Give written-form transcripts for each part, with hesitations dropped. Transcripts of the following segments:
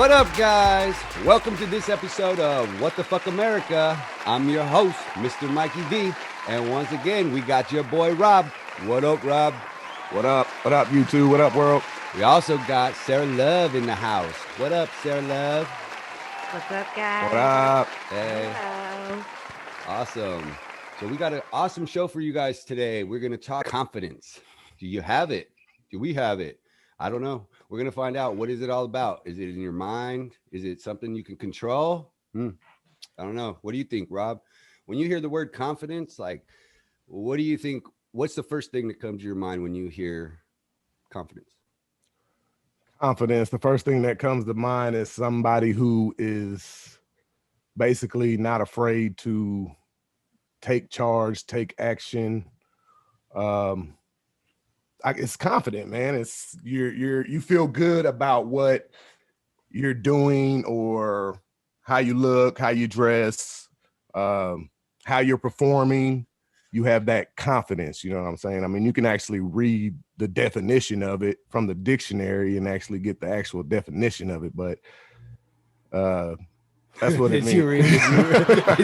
What up, guys? Welcome to this episode of What the Fuck America. I'm your host, Mr. Mikey V. And once again, we got your boy, Rob. What up, Rob? What up? What up, you two? What up, world? We also got Sarah Love in the house. What up, Sarah Love? What's up, guys? What up? Hey. Hello. Awesome. So we got an awesome show for you guys today. We're going to talk confidence. Do you have it? Do we have it? I don't know. We're going to find out. What is it all about? Is it in your mind? Is it something you can control? I don't know. What do you think, Rob? When you hear the word confidence, like, what do you think? What's the first thing that comes to your mind when you hear confidence? Confidence. The first thing that comes to mind is somebody who is basically not afraid to take charge, take action. It's confident, man. It's you feel good about what you're doing or how you look, how you dress, how you're performing. You have that confidence, you know what I'm saying? I mean, you can actually read the definition of it from the dictionary and actually get the actual definition of it, but that's what it means. Did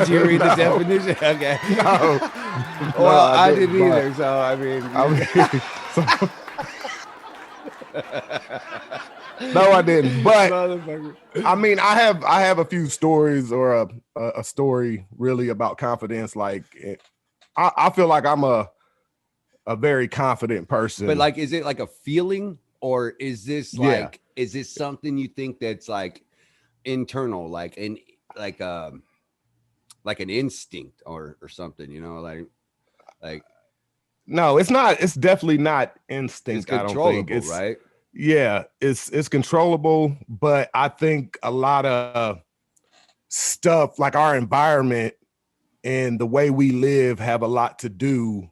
you read the definition? Okay. No. Well, I didn't either, so I mean, no, I didn't. But I mean, I have a few stories or a story really about confidence. Like I feel like I'm a very confident person. But like, is it like a feeling, or is this like, is this something you think that's like internal, like an instinct or something, you know, like no, it's not. It's definitely not instinct. It's controllable, I don't think it's right? Yeah, it's controllable, but I think a lot of stuff like our environment and the way we live have a lot to do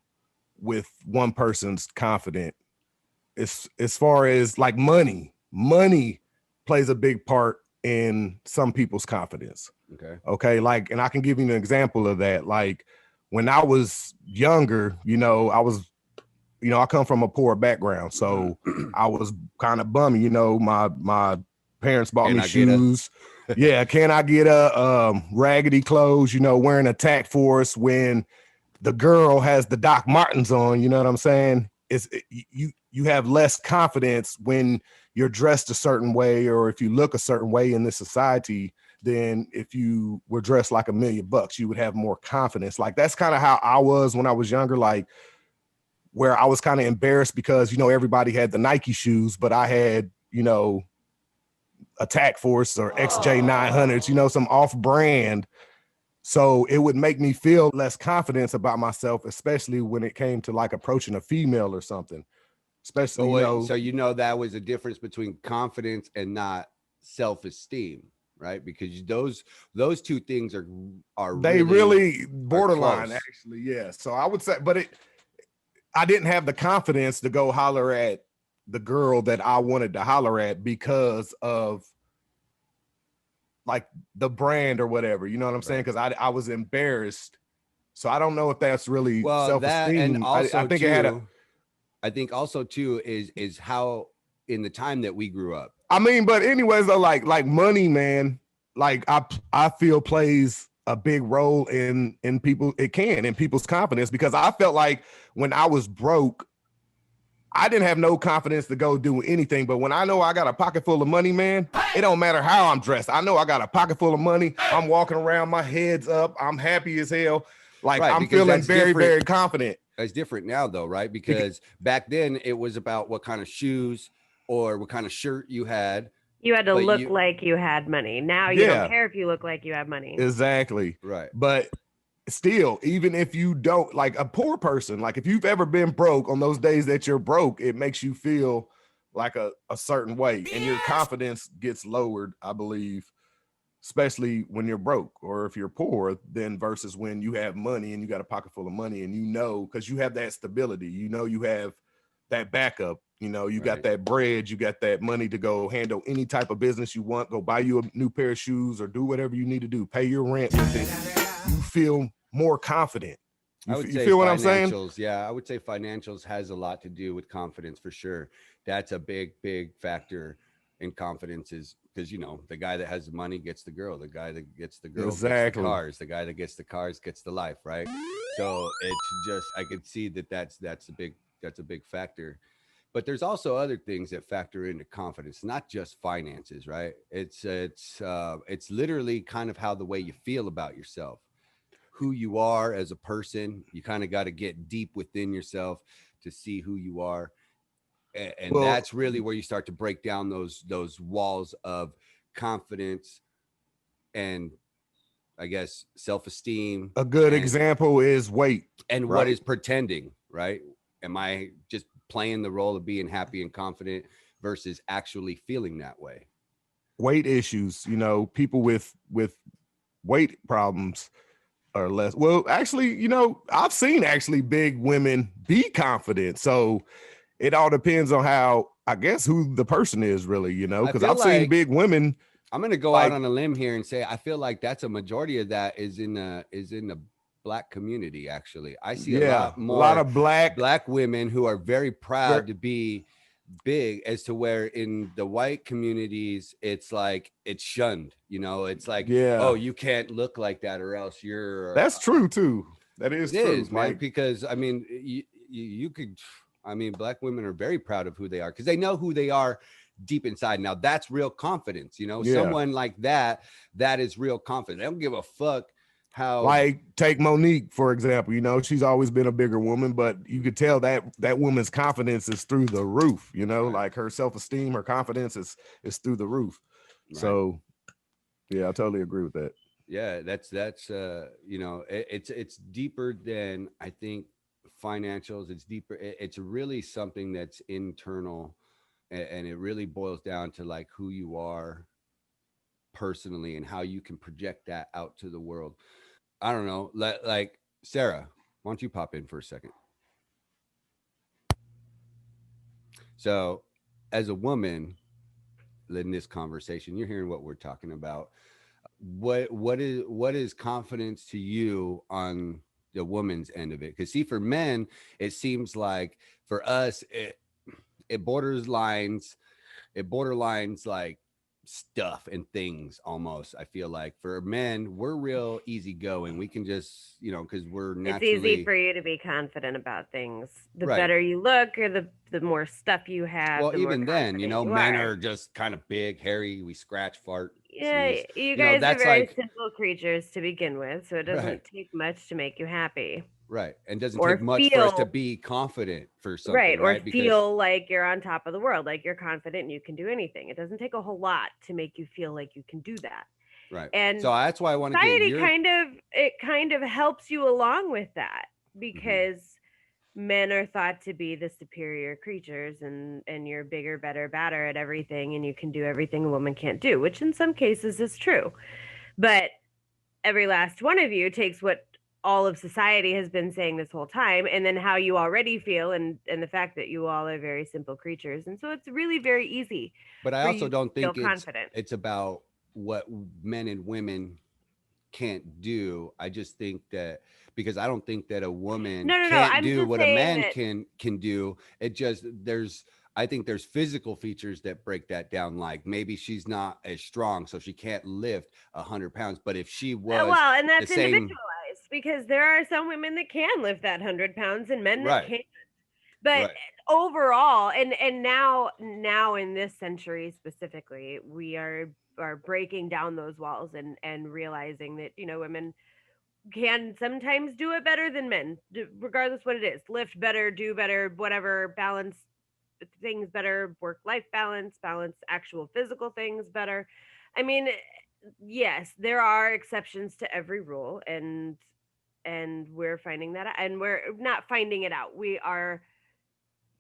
with one person's confidence. As far as like money plays a big part in some people's confidence. Okay. Like, and I can give you an example of that. Like when I was younger, I come from a poor background. So I was kind of bummy, my parents bought me shoes. Yeah. Can I get a raggedy clothes, wearing a tack force when the girl has the Doc Martens on, you know what I'm saying? You have less confidence when you're dressed a certain way, or if you look a certain way in this society, than if you were dressed like $1 million, you would have more confidence. Like that's kind of how I was when I was younger, like where I was kind of embarrassed because, everybody had the Nike shoes, but I had, Attack Force or XJ900s, some off brand. So it would make me feel less confidence about myself, especially when it came to like approaching a female or something. Especially, so that was a difference between confidence and not self-esteem, right? Because those two things are they really borderline, actually. Yeah. So I would say, but I didn't have the confidence to go holler at the girl that I wanted to holler at because of like the brand or whatever, you know what I'm saying? Because I was embarrassed. So I don't know if that's really self-esteem. And also I think I think also too is how in the time that we grew up. I mean, but anyways, though, like money, man, like I feel plays a big role in people. It can in people's confidence, because I felt like when I was broke, I didn't have no confidence to go do anything. But when I know I got a pocket full of money, man, it don't matter how I'm dressed. I know I got a pocket full of money. I'm walking around, my head's up. I'm happy as hell. Like I'm feeling very, very confident. It's different now though, right? Because back then it was about what kind of shoes or what kind of shirt you had. You had to look like you had money. Now you don't care if you look like you have money. Exactly. Right. But still, even if you don't, like a poor person, like if you've ever been broke, on those days that you're broke, it makes you feel like a certain way, and your confidence gets lowered, I believe, especially when you're broke or if you're poor, then versus when you have money and you got a pocket full of money, and because you have that stability, you have that backup, you got that bread, you got that money to go handle any type of business you want, go buy you a new pair of shoes or do whatever you need to do, pay your rent with it. You feel more confident. You feel what I'm saying? Yeah, I would say financials has a lot to do with confidence for sure. That's a big factor in confidence, is because the guy that has the money gets the girl, the guy that gets the girl gets the Exactly. cars, the guy that gets the cars gets the life, right? So it's just, I could see that that's a big factor. But there's also other things that factor into confidence, not just finances, right? It's literally kind of how the way you feel about yourself, who you are as a person. You kind of got to get deep within yourself to see who you are, and Well, that's really where you start to break down those walls of confidence and, I guess, self-esteem, a good and example is weight, what right? is pretending, right? Am I just playing the role of being happy and confident versus actually feeling that way? Weight issues, people with weight problems are less. Well, actually, I've seen actually big women be confident. So it all depends on how, I guess, who the person is really, I because feel I've seen like big women I'm going to go out like, on a limb here and say I feel like that's a majority of that is in the black community. Actually, I see a yeah, lot a lot more of black, black women who are very ver- proud to be big, as to where in the white communities it's like it's shunned. It's like, oh, yeah, you can't look like that or else you're that's true too. That is it true. is, man, Like, because I mean, you could, I mean, black women are very proud of who they are because they know who they are deep inside. Now that's real confidence. yeah, Someone like that is real confidence. They don't give a fuck how. like take Monique for example. She's always been a bigger woman, but you could tell that woman's confidence is through the roof. Right, Like her self esteem, her confidence is through the roof. right. So yeah, I totally agree with that. Yeah, that's it's deeper than I think financials. It's deeper. It's really something that's internal, and it really boils down to like who you are personally and how you can project that out to the world. I don't know. Like Sarah, why don't you pop in for a second? So, as a woman in this conversation, you're hearing what we're talking about. What is confidence to you on the woman's end of it? Because see, for men, it seems like for us, it borders lines it borderlines like stuff and things almost. I feel like for men, we're real easygoing. We can just, because we're It's easy naturally for you to be confident about things. The right. better you look, or the more stuff you have, Well, the more even then, confident you men are. are just kind of big, hairy. We scratch, fart, Yeah, sneeze. you guys are That's very like simple creatures to begin with, so it right, doesn't take much to make you happy right. And doesn't take or much for us to feel be confident for something, right or right? Because feel like you're on top of the world, like you're confident and you can do anything. It doesn't take a whole lot to make you feel like you can do that. right. So And that's why I want to get society your kind of helps you along with that mhm. because men are thought to be the superior creatures and you're bigger, better, badder at everything and you can do everything a woman can't do, which in some cases is true. But every last one of you takes what all of society has been saying this whole time and then how you already feel and the fact that you all are very simple creatures. And so it's really very easy But I for also you to don't feel think confident. it's about what men and women can't do. I just think that because I don't think that a woman No. can't I'm do just what a saying man that. can do. It just there's I think there's physical features that break that down. Like maybe she's not as strong, so she can't lift 100 pounds. But if she was Well, and the that's same, individualized because there are some women that can lift that 100 pounds and men that right, can't. But right, overall, and now in this century specifically, we are breaking down those walls and realizing that women can sometimes do it better than men, regardless what it is. Lift better, do better, whatever, balance things better, work life balance, balance actual physical things better. I mean, yes, there are exceptions to every rule, and we're finding that out, and we're not finding it out. We are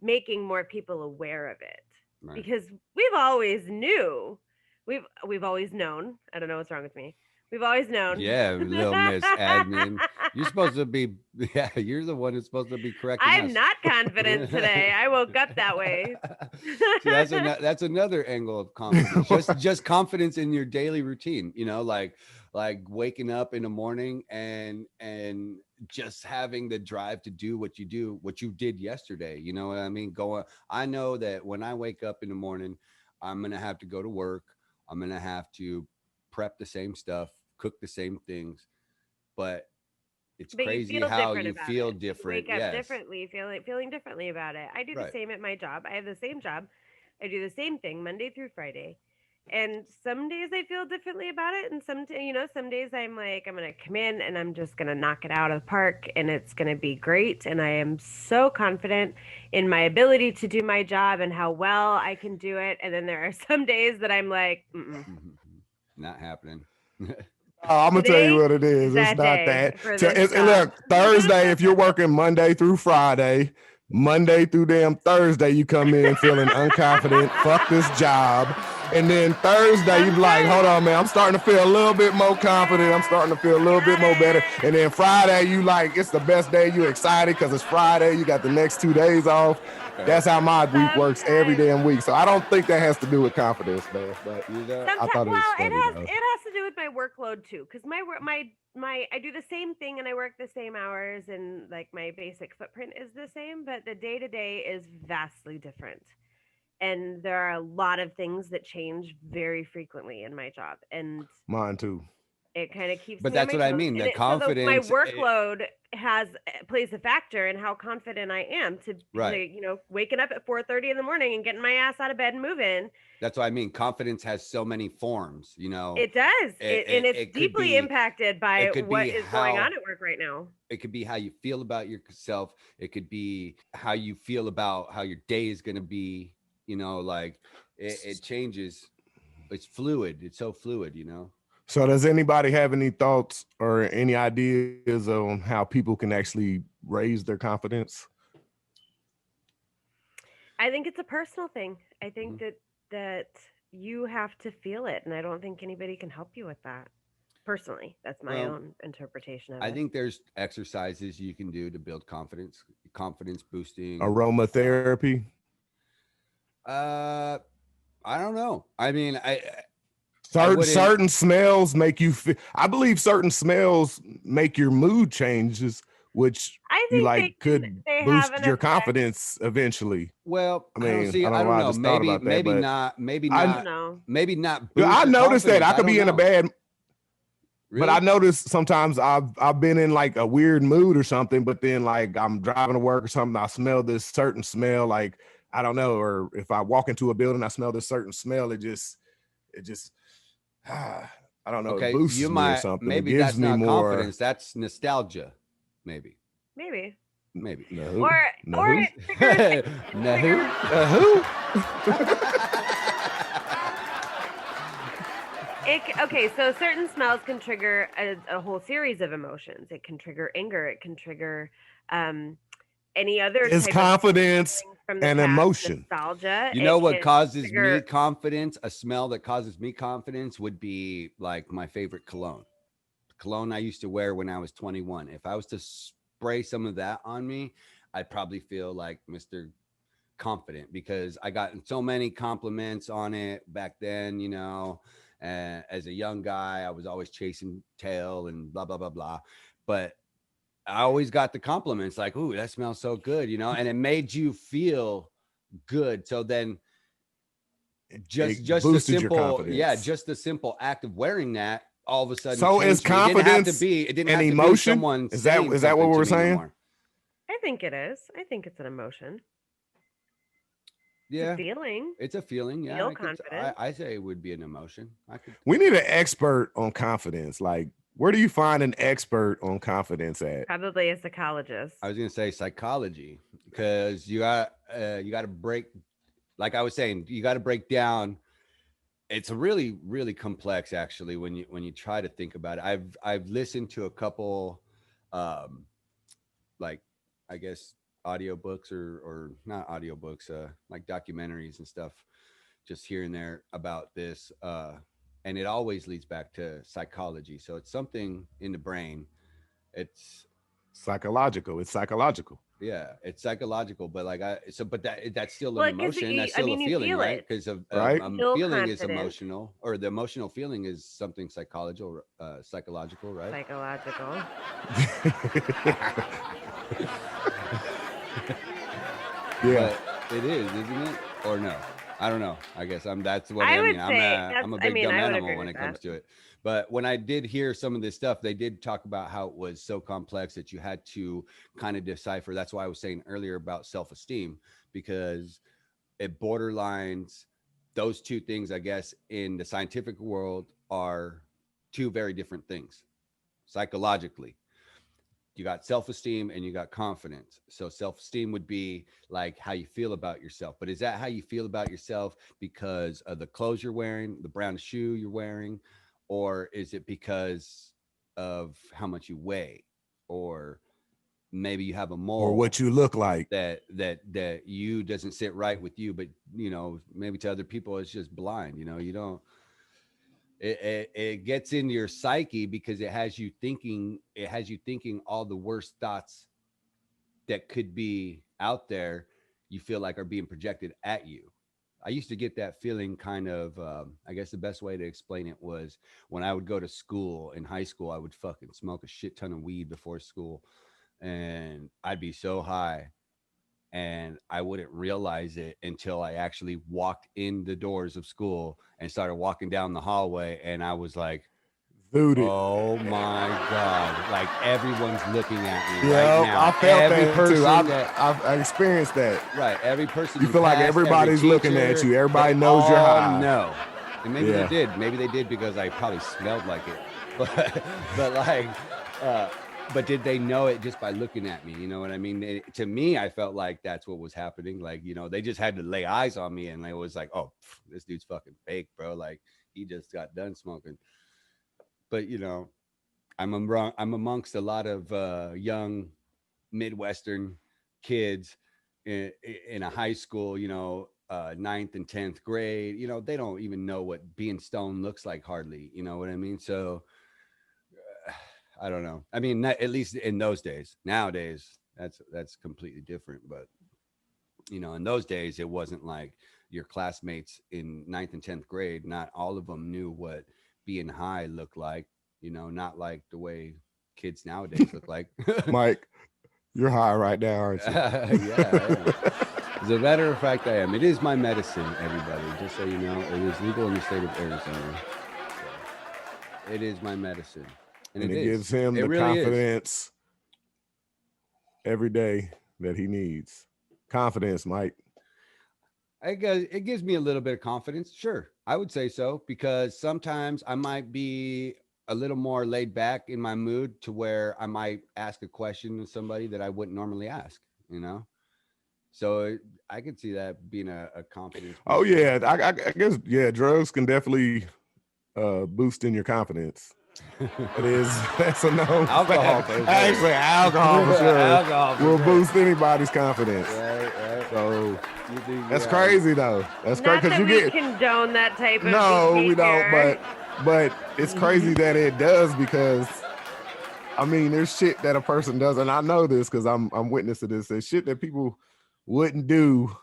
making more people aware of it right. because we've always knew, we've always known. I don't know what's wrong with me. We've always known. Yeah, little Miss Admin. You're supposed to be, yeah, you're the one who's supposed to be correcting I'm us. not confident today. I woke up that way. See, that's another angle of confidence. Just confidence in your daily routine. Like waking up in the morning and just having the drive to do what you did yesterday. You know what I mean? I know that when I wake up in the morning, I'm gonna have to go to work. I'm gonna have to prep the same stuff, cook the same things, but it's But you crazy feel how different you about feel it. You different. wake up Yes, differently, feeling differently about it. I do the right. same at my job. I have the same job. I do the same thing Monday through Friday. And some days I feel differently about it, and some days I'm like, I'm gonna come in and I'm just gonna knock it out of the park, and it's gonna be great. And I am so confident in my ability to do my job and how well I can do it. And then there are some days that I'm like, mm-mm. Not happening. Oh, I'm gonna tell you Today what it is is. It's that not day that. for this And job. look, Thursday, if you're working Monday through Friday, Monday through damn Thursday, you come in feeling unconfident. Fuck this job. And then Thursday, you be like, hold on, man, I'm starting to feel a little bit more confident. I'm starting to feel a little bit more better. And then Friday, you like, it's the best day. You excited because it's Friday. You got the next 2 days off. That's how my week works every damn week. So I don't think that has to do with confidence, man. But I Sometimes, thought it was well, funny though. it has to do with my workload too, because my work, my I do the same thing and I work the same hours, and like my basic footprint is the same, but the day to day is vastly different, and there are a lot of things that change very frequently in my job, and Mine too. it kind of keeps But me on that's my what I toes. mean. And The my confidence, workload has plays a factor in how confident I am right? waking up at 4:30 in the morning and getting my ass out of bed and moving. That's what I mean. Confidence has so many forms. It does. And it's It could deeply be, impacted by it could be what is going on how at work right now. it could be how you feel about yourself. It could be how you feel about how your day is going to be. Like it changes. It's fluid. It's so fluid. So does anybody have any thoughts or any ideas on how people can actually raise their confidence? I think it's a personal thing. I think Mhm. that you have to feel it, and I don't think anybody can help you with that. Personally, that's my Well, own interpretation of I it. think there's exercises you can do to build confidence boosting. Aromatherapy. Uh, I don't know. I mean, I Certain wouldn't. certain smells make you feel. I believe certain smells make your mood changes, which I you think like could they have boost an your effect. confidence eventually. Well, I I don't mean, see. I don't I know don't why I know. just thought about that, Maybe but not. Maybe I I don't not. know. Maybe not I boost your noticed that confidence. I I could don't be in a know. bad. But I Really? noticed sometimes I've been in like a weird mood or something, but then like I'm driving to work or something, I smell this certain smell, like I don't know, or if I walk into a building, I smell this certain smell, it just I don't know, it Okay. You boosts me or might. something. It Maybe gives that's me not more. confidence. That's nostalgia. Maybe. Maybe. Maybe. No, Or no or who, it triggers No. who? okay, so certain smells can trigger a whole series of emotions. It can trigger anger. It can trigger um, any other Is type of confidence feelings from the an past, emotion? nostalgia. You know It what can causes me trigger. confidence? A smell that causes me confidence would be like my favorite cologne. Cologne I used to wear when I was 21. If I was to spray some of that on me, I'd probably feel like Mr. Confident because I got so many compliments on it back then. And as a young guy, I was always chasing tail and blah, blah, blah, blah. But I always got the compliments like, ooh, that smells so good. And it made you feel good. So then just It just a boosted your simple, yeah, confidence. just the simple act of wearing that all of a sudden So is changed me. It didn't have to confidence be, it didn't an have to be emotion? someone Is that saying is that what something to we're me no saying? more. I think it is. I think it's an emotion. It's a Yeah, feeling. it's a feeling. Yeah, Feel confident. I say it would be an emotion. I could. We need an expert on confidence. Like, where do you find an expert on confidence at? Probably a psychologist. I was gonna say psychology because you got to break. Like I was saying, you got to break down. It's a really really complex actually when you try to think about it. I've listened to a couple, um, like I guess audiobooks or not audiobooks, like documentaries and stuff, just here and there about this. And it always leads back to psychology. So it's something in the brain. It's Psychological. It's psychological, Yeah, it's psychological, but but that's still an Well, because emotion. That's I still a mean, you feeling, feel right? it. Because of right? Feel feeling is confident. emotional, or the emotional feeling is something psychological, right? Psychological. Yeah. But it is, isn't it? Or no? I don't know. I guess that's what I I mean. would say I'm that's. a I big mean, dumb I would animal agree when with it comes that. to it. But when I did hear some of this stuff, they did talk about how it was so complex that you had to kind of decipher. That's why I was saying earlier about self-esteem, because it borderlines those two things, I guess, in the scientific world are two very different things psychologically. You got self-esteem and you got confidence. So self-esteem would be like how you feel about yourself, but is that how you feel about yourself because of the clothes you're wearing, the brown shoe you're wearing, or is it because of how much you weigh, or maybe you have a or mole what you look like. that you doesn't sit right with you, but maybe to other people it's just blind. You don't. It gets into your psyche because it has you thinking all the worst thoughts that could be out there, you feel like are being projected at you. I used to get that feeling kind of, I guess the best way to explain it was when I would go to school in high school, I would fucking smoke a shit ton of weed before school, and I'd be so high and I wouldn't realize it until I actually walked in the doors of school and started walking down the hallway. And I was like, Zooted. oh my God. Like everyone's looking at me right Yep, I now. felt Every that too. person that, I've experienced that. right, every person You you feel like pass, every everybody's looking at teacher, you. they Everybody knows you're all high. know. And maybe they Yeah. did. Maybe they did because I probably smelled like it. But like, uh, but did they know it just by looking at me? You know what I mean? To me, I felt like that's what was happening. Like, they just had to lay eyes on me, and it was like, oh, this dude's fucking fake, bro. Like, he just got done smoking. But I'm amongst a lot of young Midwestern kids in a high school, ninth and 10th grade. They don't even know what being stoned looks like hardly. You know what I mean? So I don't know. I mean, at least in those days. Nowadays, that's completely different. But in those days, it wasn't like your classmates in ninth and 10th grade. Not all of them knew what being high looked like. Not like the way kids nowadays look like. Mike, you're high right now, aren't you? Yeah, I am. As a matter of fact, I am. It is my medicine, everybody. Just so you know, it is legal in the state of Arizona. So it is my medicine, and And it it is. gives him It the really is. confidence every day that he needs. Confidence, Mike. It gives me a little bit of confidence. Sure, I would say so because sometimes I might be a little more laid back in my mood to where I might ask a question to somebody that I wouldn't normally ask. You know, so I could see that being a confidence Oh booster. yeah, I guess yeah. Drugs can definitely boost in your confidence. It is that's a known Alcohol fact. for sure. Actually, alcohol for sure Alcohol for will sure. boost anybody's confidence. Right. So You think, that's yeah. crazy though. That's crazy Not because that you we get condone that type of no, we don't. behavior. But it's crazy that it does because I mean, there's shit that a person does, and I know this because I'm witness to this. There's shit that people wouldn't do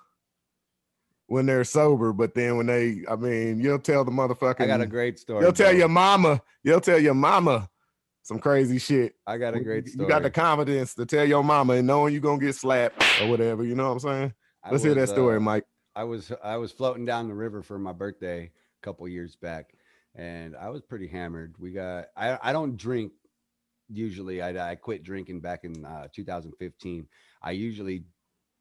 when they're sober, but then when I mean, you'll tell the I got a motherfucking, great story, you'll tell bro. you'll tell your mama some crazy shit. I got a When great you got the story. confidence to tell your mama and knowing you're gonna get slapped or whatever. You know what I'm saying? I Let's hear was that story, Mike. I was floating down the river for my birthday a couple years back, and I was pretty hammered. I don't drink usually. I quit drinking back in 2015. I usually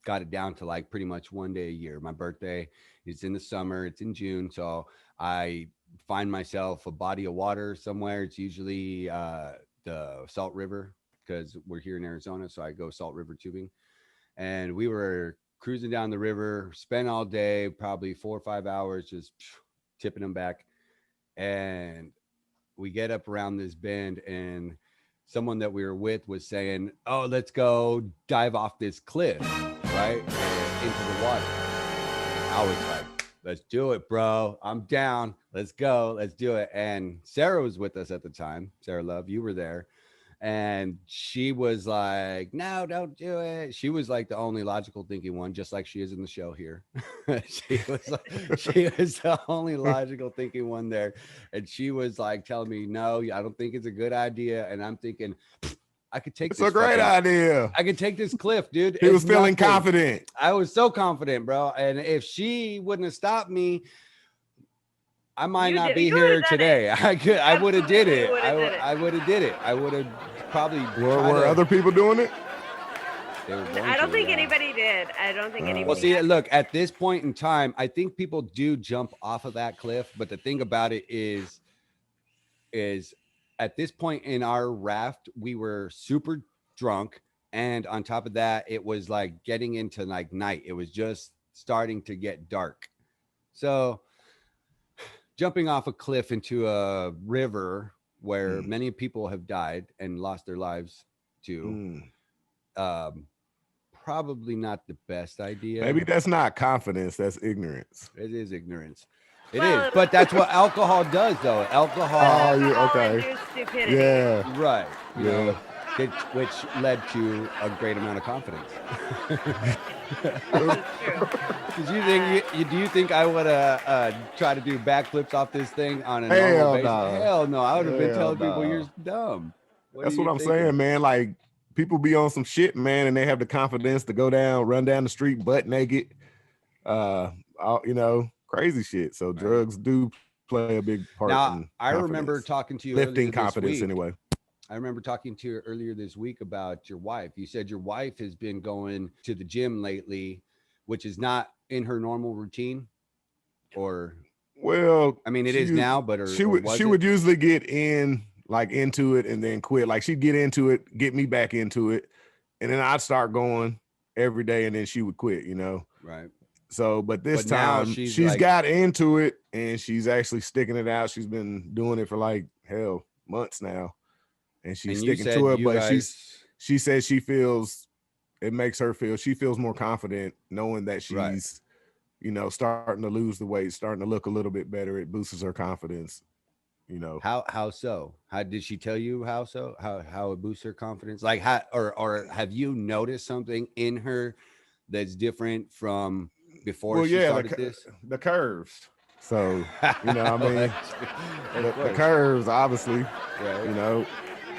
got it down to like pretty much one day a year. My birthday is in the summer, it's in June. So I find myself a body of water somewhere. It's usually the Salt River because we're here in Arizona. So I go Salt River tubing. And we were cruising down the river, spent all day, probably 4 or 5 hours, just tipping them back. And we get up around this bend, and someone that we were with was saying, "Oh, let's go dive off this cliff, right, and into the water." I was like, "Let's do it, bro. I'm down. Let's go. Let's do it." And Sarah was with us at the time. Sarah Love, you were there. And she was like, "No, don't do it." She was like the only logical thinking one, just like she is in the show here. She was the only logical thinking one there. And she was like telling me, "No, I don't think it's a good idea." And I'm thinking, I could take It's this a great fucking- idea. I could take this cliff, dude. He was It's feeling nothing. confident. I was so confident, bro. And if she wouldn't have stopped me, I might You not did- be you here would've done today. I would have did Absolutely it. would've did it. I would have did it. I would have probably Were other people doing it? They were going I don't to, think yeah. anybody did. I don't think anybody. Well, see, had. look, at this point in time, I think people do jump off of that cliff. But the thing about it is at this point in our raft, we were super drunk. And on top of that, it was like getting into like night. It was just starting to get dark. So jumping off a cliff into a river where many people have died and lost their lives to, probably not the best idea. Maybe that's not confidence. That's ignorance. It is ignorance. It Well, is, but that's what alcohol does, though. Alcohol, Oh, you Alcohol okay? induced stupidity. Yeah. right? You Yeah. know, which led to a great amount of confidence. This is true. Did you think? Do you think I would try to do backflips off this thing on a Hell normal basis? no. Hell no! I would have been Hell telling people no. you're dumb. That's what I'm saying, man. Like people be on some shit, man, and they have the confidence to go down, run down the street butt naked. You know, crazy shit. So drugs do play a big part. Now, in I remember confidence. talking to you lifting earlier this confidence week. anyway. I remember talking to you earlier this week about your wife. You said your wife has been going to the gym lately, which is not in her normal routine, or Well, I mean, it she is used- now, but she would usually get into it and then quit. Like she'd get into it, get me back into it, and then I'd start going every day, and then she would quit. You know. right. So, but this But now time she's she's like- got into it and she's actually sticking it out. She's been doing it for like months now, and she's And you sticking said to it. you But guys, she says she feels it makes her feel she feels more confident knowing that she's Right. you know starting to lose the weight, starting to look a little bit better. It boosts her confidence. You know, how so? How did she tell you how so? How it boosts her confidence? Like how or have you noticed something in her that's different from before she started this? the curves. So you know, I mean, the course. curves, obviously, Right. you know.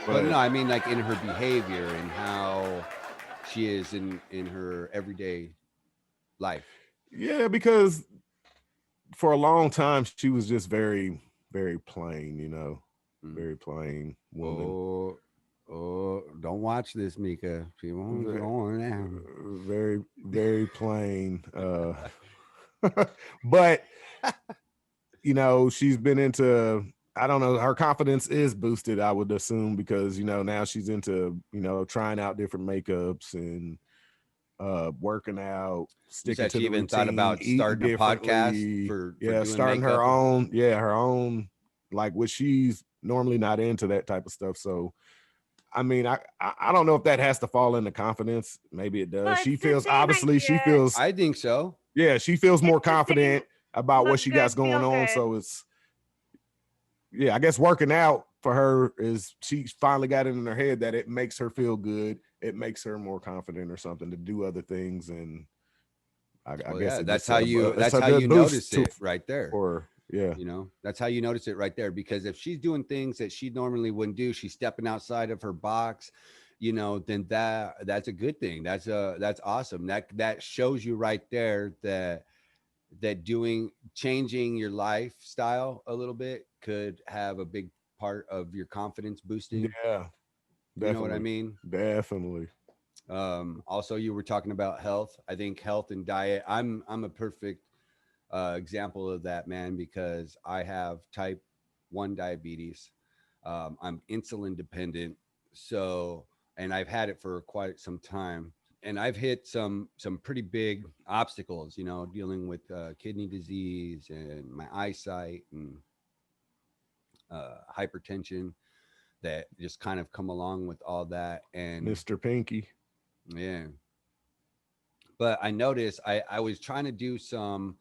But no, I mean like in her behavior and how she is in her everyday life. Yeah, because for a long time she was just very, very plain, you know, very plain woman. Oh, don't watch this, Mika. She won't go on now. Very, very plain. But you know, she's been into I don't know, her confidence is boosted, I would assume, because you know, now she's into, you know, trying out different makeups and working out, sticking said to she the even thought routine, about eating starting a podcast differently. for yeah, doing starting makeup her own, like what she's normally not into that type of stuff. So I mean, I don't know if that has to fall into confidence. Maybe it does. Well, She it's the feels same obviously she idea. feels I think so. yeah, she feels more It's the same confident about what look she got good, going feel on. good. So it's yeah, I guess working out for her is she finally got it in her head that it makes her feel good. It makes her more confident or something to do other things. And I Well, guess yeah, it that's just, how you it's that's a how good you boost notice to- it right there. Or yeah, You know, that's how you notice it right there. Because if she's doing things that she normally wouldn't do, she's stepping outside of her box, you know, then that's a good thing. That's awesome. That shows you right there that changing your lifestyle a little bit could have a big part of your confidence boosting. yeah, You know what I mean? Definitely. Also, you were talking about health. I think health and diet. I'm a perfect example of that, man, because I have type 1 diabetes. I'm insulin dependent, so and I've had it for quite some time. And I've hit some pretty big obstacles, you know, dealing with kidney disease and my eyesight and hypertension that just kind of come along with all that. And Mr. Pinky. yeah, but I noticed I was trying to do some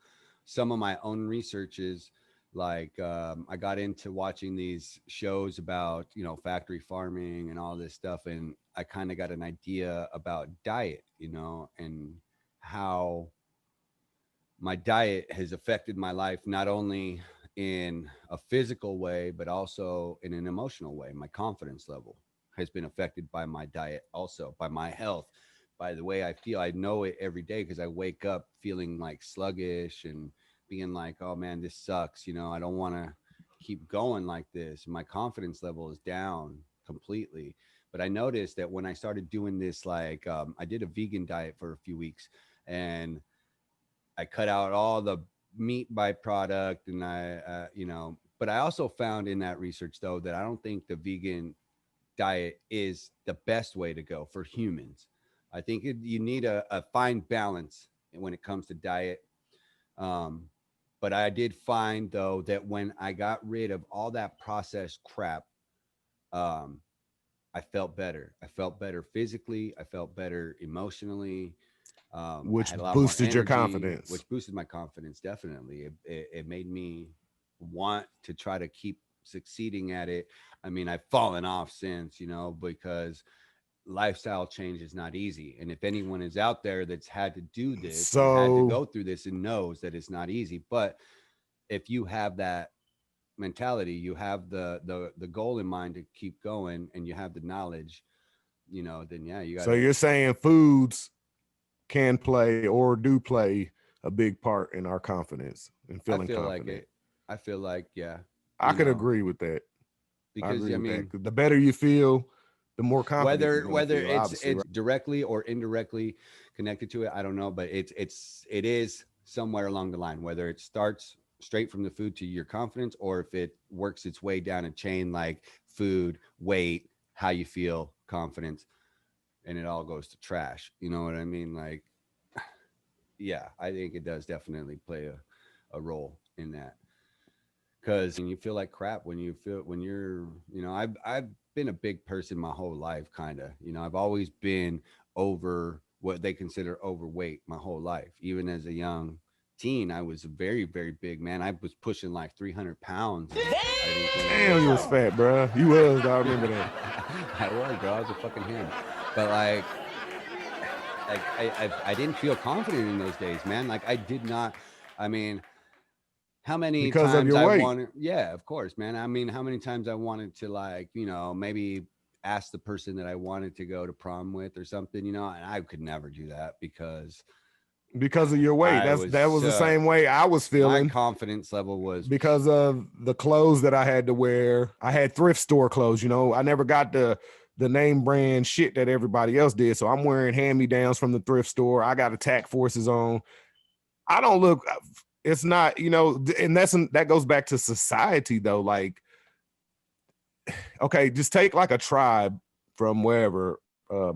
of my own researches. Like I got into watching these shows about, you know, factory farming and all this stuff, and I kind of got an idea about diet, you know, and how my diet has affected my life, not only in a physical way but also in an emotional way, my confidence level. has been affected by my diet, also by my health, by the way I feel. I know it every day because I wake up feeling like sluggish and being like, oh man, this sucks. I don't want to keep going like this. My confidence level is down completely. But I noticed that when I started doing this, like I did a vegan diet for a few weeks, and I cut out all the meat byproduct, and but I also found in that research though that I don't think the vegan diet is the best way to go for humans. I think you need a fine balance when it comes to diet. Um, but I did find though that when I got rid of all that processed crap, um, I felt better. I felt better physically. I felt better emotionally. I which had a lot more boosted your energy, confidence. which boosted my confidence. Definitely, it made me want to try to keep succeeding at it. I mean, I've fallen off since, because lifestyle change is not easy. And if anyone is out there that's had to do this and had to So go through this and knows that it's not easy, but if you have that mentality, you have the goal in mind to keep going, and you have the knowledge, then yeah, you so gotta. you're saying foods can play or do play a big part in our confidence and I feeling feel like confident. it. I feel like, yeah, I you could know, agree with that. I because agree I with that. mean, 'Cause the better you feel, the more confident you're going to whether feel, obviously, it's right? directly or indirectly connected to it, I don't know, but it is somewhere along the line, whether it starts straight from the food to your confidence, or if it works its way down a chain, like food, weight, how you feel, confidence, and it all goes to trash. You know what I mean? Like, yeah, I think it does definitely play a role in that. Because you feel like crap when you're, I've been a big person my whole life, kind of. I've always been over what they consider overweight my whole life. Even as a young teen, I was a very, very big man. I was pushing like 300 pounds, I think, when I Damn, was you was fat, bro. You was. I remember that. I was, bro. I was a fucking ham. But I didn't feel confident in those days, man. Like, I did not. I mean, how many Because of times your I weight. wanted, yeah, of course, man. I mean, how many times I wanted to, like, maybe ask the person that I wanted to go to prom with or something, and I could never do that because Because of your weight. I That was was the same way I was my feeling confidence level was because of the clothes that I had to wear. I had thrift store clothes, I never got the name brand shit that everybody else did. So I'm wearing hand-me-downs from the thrift store. I got attack forces on. I don't look, it's not, and that goes back to society though. Like, okay, just take like a tribe from wherever,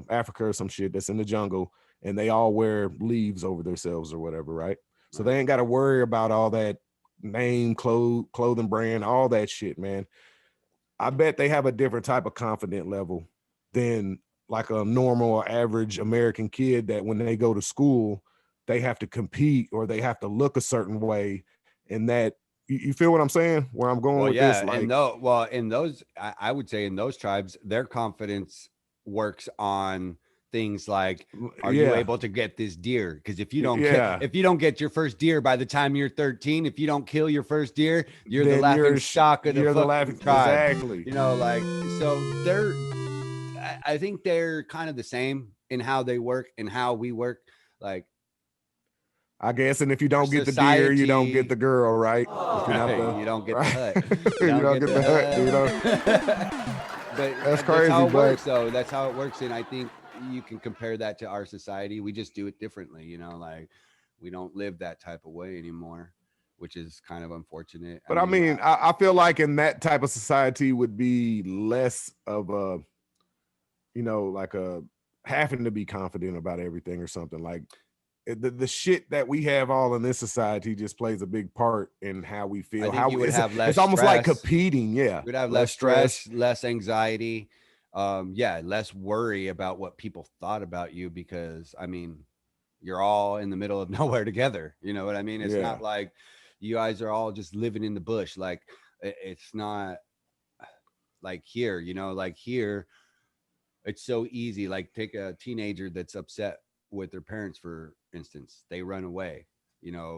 Africa or some shit that's in the jungle, and they all wear leaves over themselves or whatever, right? So right. they ain't got to worry about all that name, clothing brand, all that shit, man. I bet they have a different type of confident level than like a normal or average American kid that when they go to school, they have to compete or they have to look a certain way. And that you feel what I'm saying? Where I'm going Well, with this? yeah, and Like, in those, I would say in those tribes, their confidence works on things like, are you yeah, able to get this deer? Because if you don't get yeah. if you don't get your first deer by the time you're 13, if you don't kill your first deer, you're the Then laughing stock of the you're the fucking laughing. tribe. Exactly. Like, so I think they're kind of the same in how they work and how we work. Like, I guess. And if you our don't get the deer, you don't get society, the girl, right? If you're not right? the You don't get the right, hut. You you don't don't get get the the hut. hut. But That's that's crazy. how it But works, though. That's how it works. And I think you can compare that to our society. We just do it differently, like, we don't live that type of way anymore, which is kind of unfortunate. I I mean, mean, I feel like in that type of society would be less of a, like a having to be confident about everything or something. Like the shit that we have all in this society just plays a big part in how we I feel. think How you would have it's less almost like stress. competing. Yeah, We'd have less less stress. stress, less anxiety. Yeah, less worry about what people thought about you, because, I mean, you're all in the middle of nowhere together. You know what I mean? It's Yeah, not like you guys are all just living in the bush. Like, it's not like here, like here, it's so easy. Like, take a teenager that's upset with their parents, for instance, they run away,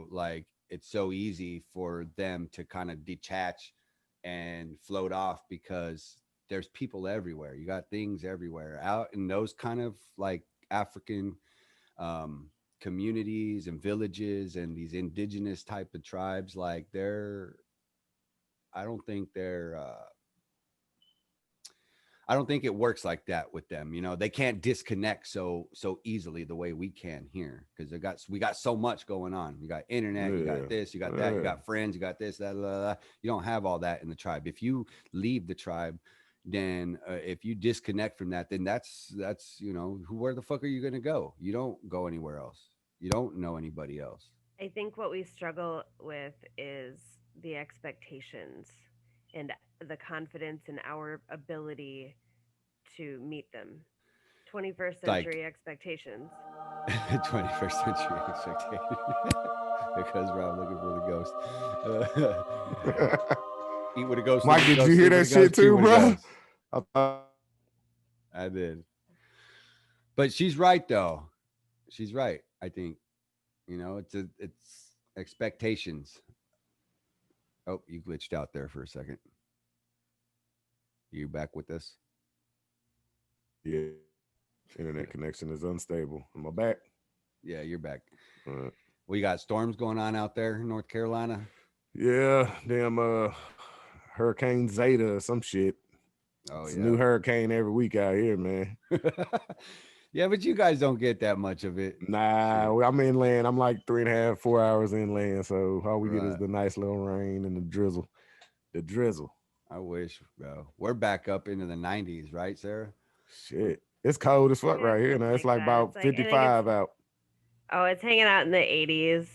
like, it's so easy for them to kind of detach and float off because there's people everywhere. You got things everywhere out in those kind of like African um, communities and villages and these indigenous type of tribes. Like I don't think they're I don't think it works like that with them. You know, they can't disconnect so easily the way we can here because we got so much going on. You got internet, you got Yeah. this, you got that, you got friends, you got this, that, blah, blah, blah. You don't have all that in the tribe. If you leave the tribe, then if you disconnect from that, then that's where the fuck are you gonna go? You don't go anywhere else. You don't know anybody else. I think what we struggle with is the expectations and the confidence in our ability to meet them. 21st Like century expectations. 21st century expectation because Rob looking for the ghost. Eat with a ghost, sleep Mike, with a did you ghost, hear sleep with that a ghost, shit chew too, with a bro? ghost. I did. But she's right though. She's right. I think it's expectations. Oh, you glitched out there for a second. You back with us? Yeah, internet connection is unstable. Am I back? Yeah, you're back. Uh, We got storms going on out there in North Carolina. yeah, damn Hurricane Zeta or some shit. Oh It's a new yeah. hurricane every week out here, man. Yeah, but you guys don't get that much of it. Nah, Shit. I'm inland. I'm like 3.5, 4 hours inland. So all we get is Right. the nice little rain and the drizzle. The drizzle. I wish, bro. We're back up into the 90s, right, Sarah? Shit. It's cold as fuck Yeah, right here now. something It's like like that. about It's like I think it's 55 out. it's hanging out in the 80s,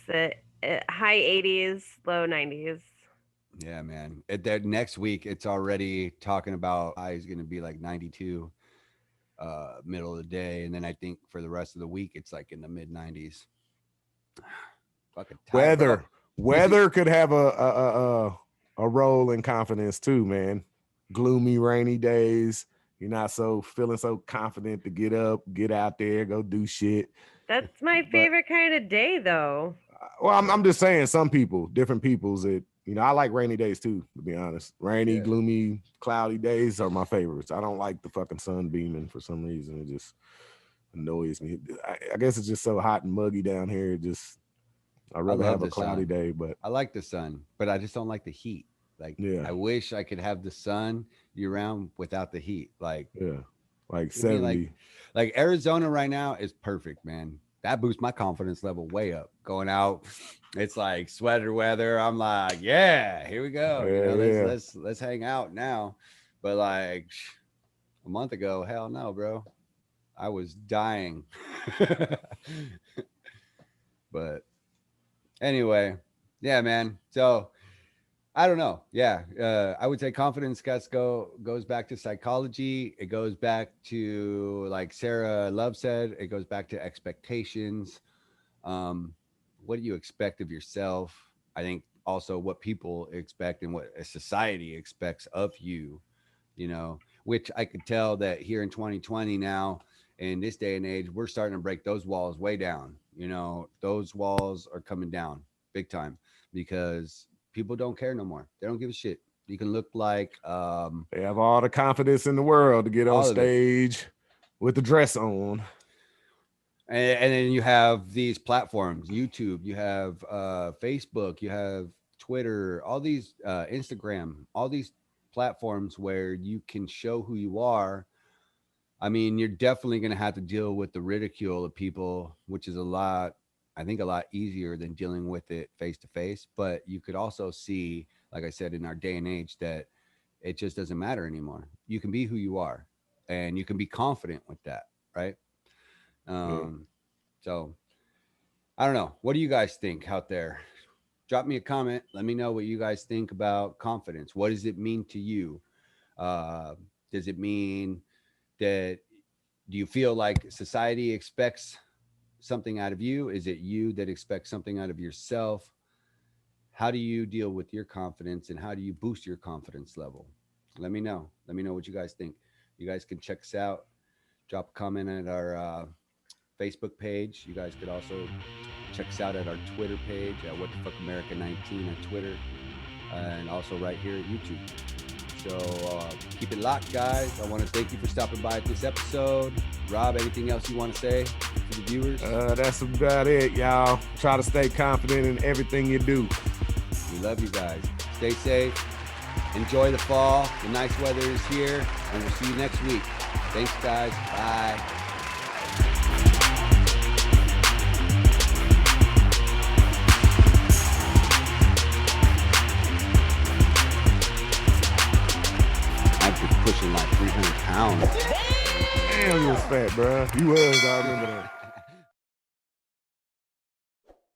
high 80s, low 90s. Yeah, man. That next week, it's already talking about high is going to be like 92 middle of the day. And then I think for the rest of the week, it's like in the mid 90s. Fucking tired, bro. Weather could have a role in confidence too, man. Gloomy, rainy days. You're not so feeling so confident to get up, get out there, go do shit. That's my But favorite kind of day, though. well, I'm just saying, some people, different people's. I like rainy days too. To be honest, rainy, Yeah. gloomy, cloudy days are my favorites. I don't like the fucking sun beaming for some reason. It just annoys me. I guess it's just so hot and muggy down here. I'd I rather love have a the cloudy sun. day, but I like the sun, but I just don't like the heat. Like, yeah, I wish I could have the sun year round without the heat. Like, yeah, like give me 70. like Arizona right now is perfect, man. That boosts my confidence level way up. Going out, it's like sweater weather. I'm like, yeah, here we go. Yeah, Let's yeah. let's hang out now. But like a month ago, hell no, bro. I was dying. But anyway, yeah, man. So I don't know. Yeah, I would say confidence goes back to psychology. It goes back to like Sarah Love said. It goes back to expectations. Um, what do you expect of yourself? I think also what people expect and what a society expects of you. Which I could tell that here in 2020 now, in this day and age, we're starting to break those walls way down. Those walls are coming down big time because people don't care no more. They don't give a shit. You can look like They have all the confidence in the world to get on all of it. stage with the dress on. And then you have these platforms, YouTube, you have Facebook, you have Twitter, all these Instagram, all these platforms where you can show who you are. I mean, you're definitely going to have to deal with the ridicule of people, which is I think, a lot easier than dealing with it face to face. But you could also see, like I said, in our day and age, that it just doesn't matter anymore. You can be who you are and you can be confident with that. Right. Yeah. So I don't know. What do you guys think out there? Drop me a comment. Let me know what you guys think about confidence. What does it mean to you? Does it mean that do you feel like society expects something out of you? Is it you that expects something out of yourself? How do you deal with your confidence and how do you boost your confidence level? Let me know. Let me know what you guys think. You guys can check us out. Drop a comment at our Facebook page. You guys could also check us out at our Twitter page at What the Fuck America 19 on Twitter, and also right here at YouTube. So keep it locked, guys. I want to thank you for stopping by at this episode. Rob, anything else you want to say to the viewers? That's about it, y'all. Try to stay confident in everything you do. We love you guys. Stay safe. Enjoy the fall. The nice weather is here, and we'll see you next week. Thanks, guys. Bye. I've been pushing like 300 pounds. Damn, you was fat, bro. You was, I remember that.